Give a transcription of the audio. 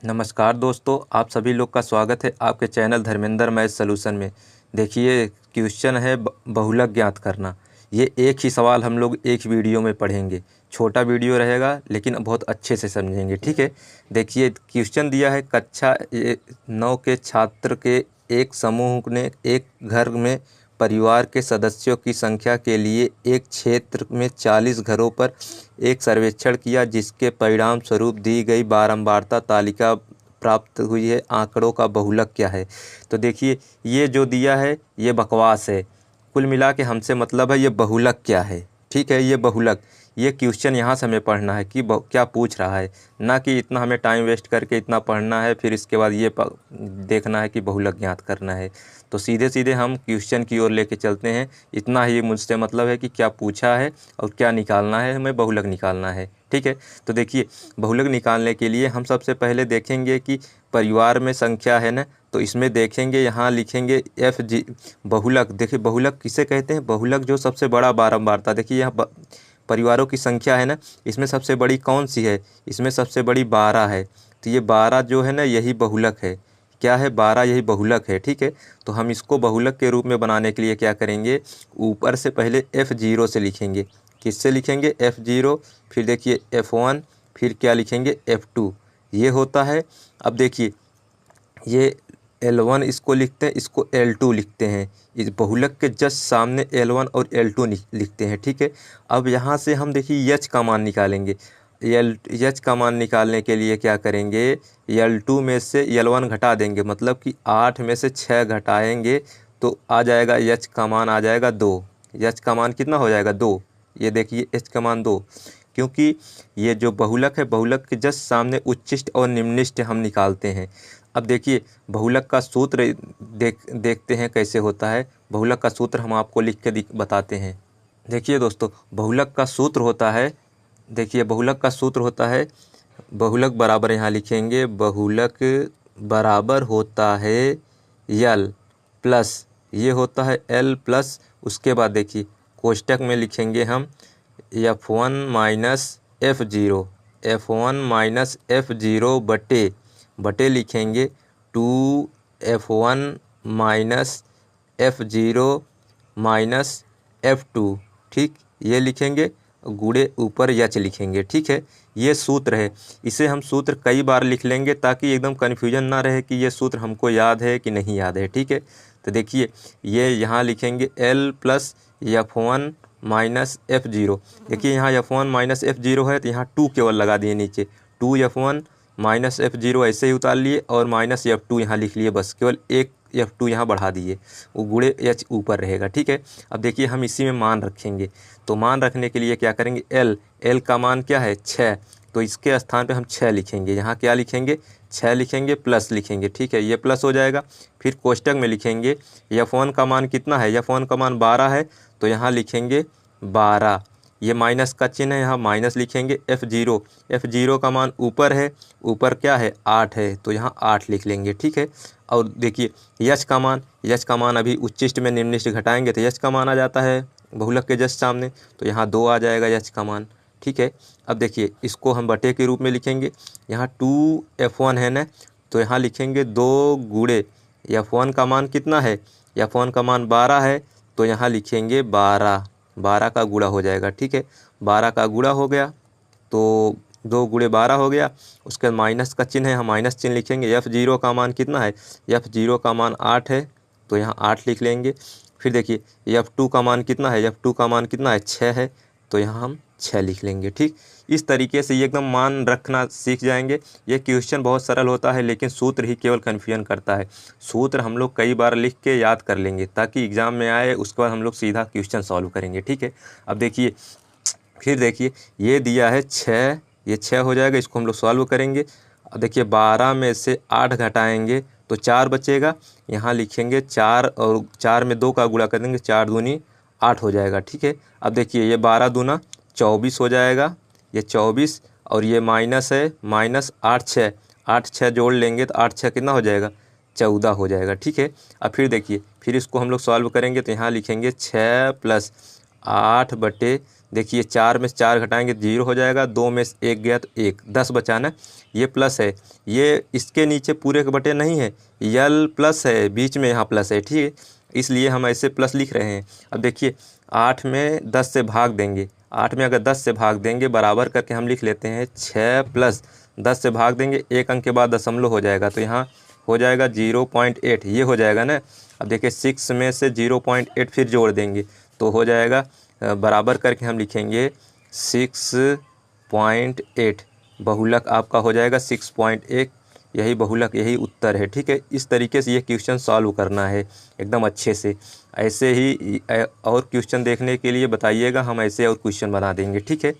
नमस्कार दोस्तों, आप सभी लोग का स्वागत है आपके चैनल धर्मेंद्र मैथ सॉल्यूशन में। देखिए, क्वेश्चन है बहुलक ज्ञात करना। ये एक ही सवाल हम लोग एक वीडियो में पढ़ेंगे। छोटा वीडियो रहेगा लेकिन बहुत अच्छे से समझेंगे, ठीक है। देखिए, क्वेश्चन दिया है कक्षा 9 के छात्र के एक समूह ने एक घर में परिवार के सदस्यों की संख्या के लिए एक क्षेत्र में 40 घरों पर एक सर्वेक्षण किया, जिसके परिणाम स्वरूप दी गई बारंबारता तालिका प्राप्त हुई है। आंकड़ों का बहुलक क्या है? तो देखिए, ये जो दिया है ये बकवास है। कुल मिला के हमसे मतलब है ये बहुलक क्या है, ठीक है। ये बहुलक, ये क्वेश्चन यहाँ से हमें पढ़ना है कि क्या पूछ रहा है, ना कि इतना हमें टाइम वेस्ट करके इतना पढ़ना है फिर इसके बाद ये देखना है कि बहुलक ज्ञात करना है। तो सीधे सीधे हम क्वेश्चन की ओर लेके चलते हैं। इतना ही मुझसे मतलब है कि क्या पूछा है और क्या निकालना है, हमें बहुलक निकालना है, ठीक है। तो देखिए, बहुलक निकालने के लिए हम सबसे पहले देखेंगे कि परिवार में संख्या है ना, तो इसमें देखेंगे यहाँ लिखेंगे एफ जी बहुलक। देखिए, बहुलक किसे कहते हैं? बहुलक जो सबसे बड़ा बारंबारता। देखिए, यहाँ परिवारों की संख्या है ना, इसमें सबसे बड़ी कौन सी है? इसमें सबसे बड़ी 12 है। तो ये 12 जो है ना, यही बहुलक है। क्या है? 12 यही बहुलक है, ठीक है। तो हम इसको बहुलक के रूप में बनाने के लिए क्या करेंगे, ऊपर से पहले F0 से लिखेंगे। किससे लिखेंगे? F0। फिर देखिए F1, फिर क्या लिखेंगे? F2। ये होता है। अब देखिए, ये L1 इसको लिखते हैं, इसको L2 लिखते हैं। इस बहुलक के जस्ट सामने L1 और L2 लिखते हैं, ठीक है। अब यहाँ से हम देखिए H का मान निकालेंगे। H का मान निकालने के लिए क्या करेंगे, L2 में से L1 घटा देंगे, मतलब कि 8 में से 6 घटाएंगे तो आ जाएगा H का मान आ जाएगा 2। H का मान कितना हो जाएगा? 2। ये देखिए H का मान 2, क्योंकि ये जो बहुलक है, बहुलक के जस्ट सामने उच्चिष्ट और निम्निष्ट हम निकालते हैं। अब देखिए, बहुलक का सूत्र देखते हैं कैसे होता है। बहुलक का सूत्र हम आपको लिख के बताते हैं। देखिए दोस्तों, बहुलक का सूत्र होता है, देखिए बहुलक का सूत्र होता है, बहुलक बराबर यहाँ लिखेंगे, बहुलक बराबर होता है यल प्लस, ये होता है एल प्लस, उसके बाद देखिए कोष्टक में लिखेंगे हम F1 minus F0, F1 minus F0 बटे लिखेंगे 2F1 minus F0 minus F2, ठीक। ये लिखेंगे, गुणे ऊपर यच लिखेंगे, ठीक है। ये सूत्र है। इसे हम सूत्र कई बार लिख लेंगे ताकि एकदम कन्फ्यूजन ना रहे कि ये सूत्र हमको याद है कि नहीं याद है, ठीक है। तो देखिए, ये यहाँ लिखेंगे L plus F1 minus F0। देखिए, यहाँ F1 माइनस F0 है तो यहाँ 2 केवल लगा दिए नीचे, 2F1 माइनस F0 ऐसे ही उतार लिए और माइनस F2 यहाँ लिख लिए, बस केवल एक F2 यहाँ बढ़ा दिए, वो गुणे H ऊपर रहेगा, ठीक है। अब देखिए, हम इसी में मान रखेंगे। तो मान रखने के लिए क्या करेंगे, L का मान क्या है? 6। तो इसके स्थान पे हम 6 लिखेंगे। यहाँ क्या लिखेंगे? 6 लिखेंगे, प्लस लिखेंगे, ठीक है। ये प्लस हो जाएगा। फिर कोष्टक में लिखेंगे F1 का मान कितना है? F1 का मान 12 है, तो यहाँ लिखेंगे 12। ये माइनस का चिन्ह है, यहाँ माइनस लिखेंगे। F0 का मान ऊपर है, ऊपर क्या है? 8 है, तो यहाँ 8 लिख लेंगे, ठीक है। और देखिए यच का मान अभी उच्चिष्ट में निम्निष्ट घटाएंगे तो यच का मान आ जाता है बहुलक के जस्ट सामने, तो यहाँ 2 आ जाएगा यच का मान, ठीक है। अब देखिए, इसको हम बटे के रूप में लिखेंगे। यहाँ 2F1 है ना, तो यहाँ लिखेंगे 2 गुणे F1 का मान कितना है? F1 का मान 12 है, तो यहाँ लिखेंगे 12 का गुणा हो जाएगा, ठीक है। 12 का गुणा हो गया तो 2 गुणे 12 हो गया। उसके बाद माइनस का चिन्ह है, हम माइनस चिन्ह लिखेंगे। F0 का मान कितना है? F0 का मान 8 है, तो यहाँ 8 लिख लेंगे। फिर देखिए F2 का मान कितना है? F2 का मान कितना है? 6 है, तो यहाँ हम 6 लिख लेंगे, ठीक। इस तरीके से ये एकदम मान रखना सीख जाएंगे। ये क्वेश्चन बहुत सरल होता है, लेकिन सूत्र ही केवल कन्फ्यूजन करता है। सूत्र हम लोग कई बार लिख के याद कर लेंगे ताकि एग्ज़ाम में आए, उसके बाद हम लोग सीधा क्वेश्चन सॉल्व करेंगे, ठीक है। अब देखिए, फिर देखिए, ये दिया है 6, ये 6 हो जाएगा, इसको हम लोग सॉल्व करेंगे। अब देखिए, 12 में से 8 घटाएंगे तो 4 बचेगा। यहाँ लिखेंगे 4 और 4 में 2 का गुणा कर देंगे, 4 दूनी 8 हो जाएगा, ठीक है। अब देखिए, ये 12 दूना 24 हो जाएगा, ये 24, और ये माइनस है, माइनस 8 6 जोड़ लेंगे तो 8 6 कितना हो जाएगा? 14 हो जाएगा, ठीक है। अब फिर देखिए, फिर इसको हम लोग सॉल्व करेंगे तो यहाँ लिखेंगे 6 प्लस 8 बटे, देखिए 4 में से 4 घटाएंगे 0 हो जाएगा, 2 में से 1 गया तो 1, 10 बचा ना। ये प्लस है, ये इसके नीचे पूरे के बटे नहीं है, यल प्लस है, बीच में यहाँ प्लस है, ठीक है, इसलिए हम ऐसे प्लस लिख रहे हैं। अब देखिए 8 में 10 से भाग देंगे, 8 में अगर 10 से भाग देंगे बराबर करके हम लिख लेते हैं 6 प्लस 10 से भाग देंगे, एक अंक के बाद दशमलव हो जाएगा, तो यहाँ हो जाएगा 0.8, ये हो जाएगा ना। अब देखिए 6 में से 0.8 फिर जोड़ देंगे तो हो जाएगा, बराबर करके हम लिखेंगे 6.8, बहुलक आपका हो जाएगा 6.1, यही बहुलक, यही उत्तर है, ठीक है। इस तरीके से ये क्वेश्चन सॉल्व करना है एकदम अच्छे से। ऐसे ही और क्वेश्चन देखने के लिए बताइएगा, हम ऐसे और क्वेश्चन बना देंगे, ठीक है।